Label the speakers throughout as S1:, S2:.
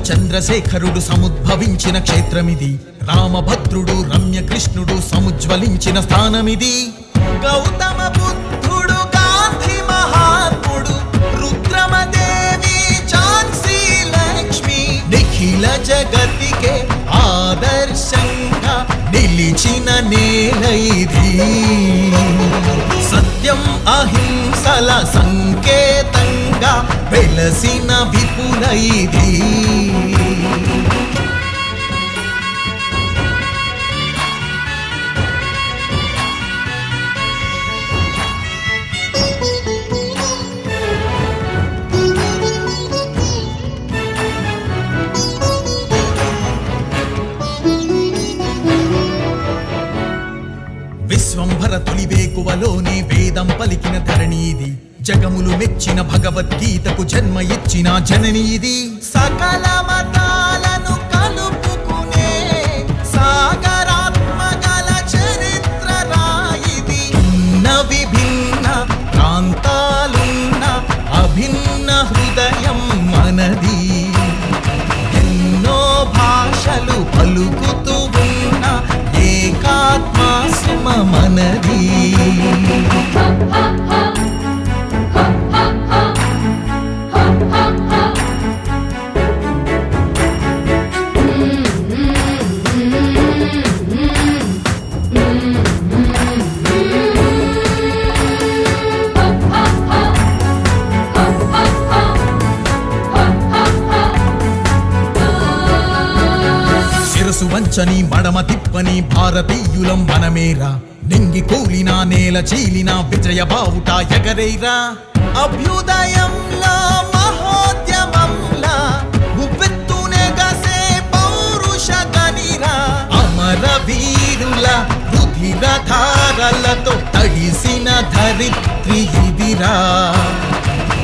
S1: చంద్రశేఖరుడు సముద్భవించిన క్షేత్రమిది. రామభద్రుడు రమ్యకృష్ణుడు సముజ్వలించిన స్థానమిది. గౌతమ బుద్ధుడు గాంధీ మహాత్ముడు రుద్రమదేవి ఝాన్సీ లక్ష్మి నిఖిల జగతికే ఆదర్శంగా నిలిచిన నేల ఇది. సత్యం అహింసల సంకేతంగా వెలసిన విపుల ఇది. విశ్వంభర తొలి వేకువలోనే వేదం పలికిన ధరణీది. జగములు మెచ్చిన భగవద్గీతకు జన్మ ఇచ్చిన జననీది. సకల మతాలను కలుపుకునే సాగరాత్మగల చరిత్ర రాయిది. విభిన్న ప్రాంతాలున్న అభిన్న హృదయం మనది. ఎన్నో భాషలు పలుకుతూ ఉన్న ఏకాత్మ సుమ మనది. శిరసు వంచని మడమ తిప్పని భారతీయులం మనమేరా. నింగి కూలిన నేల చీలిన విజయ బావుట ఎగరేరా. అభ్యుదయంలో మహోద్యమంలా ఉవ్వెత్తునే గసే పౌరుష గనిరా. అమర వీరుల రుధిర ధారలతో తడిసిన ధరిత్రి ఇదిరా.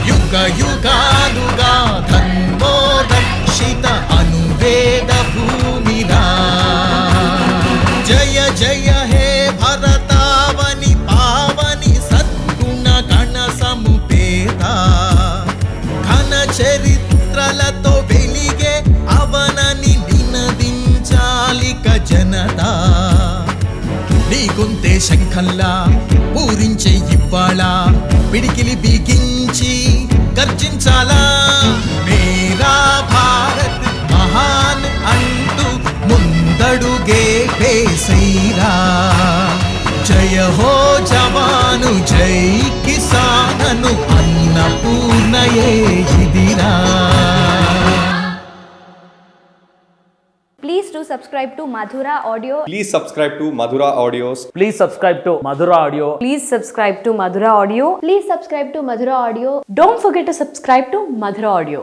S1: యుగ యుగాలుగా ధర్మో రక్షిత అనువేద భూమిరా. జయ జయ హే భరతావని పావని సద్గుణ గణ సముపేత. ఘన చరిత్రలతో వెలిగే అవనని నినదించాలిక జనతా. నీ గొంతే శంఖంలా పూరించే ఇవ్వాళ. పిడికిలి బిగించి గర్జించాలా. మేరా భారత్ మహాన్ అంటూ ముందడుగే వేసైరా. జయ హో జవాను జై కిసానను అన్నపూర్ణయే ఇదిరా.
S2: Please do subscribe to Madhura Audio.
S3: Please subscribe to Madhura Audios.
S4: Please subscribe to Madhura Audio.
S2: Please subscribe to Madhura Audio. Please subscribe to Madhura Audio. Don't forget to subscribe to Madhura Audio.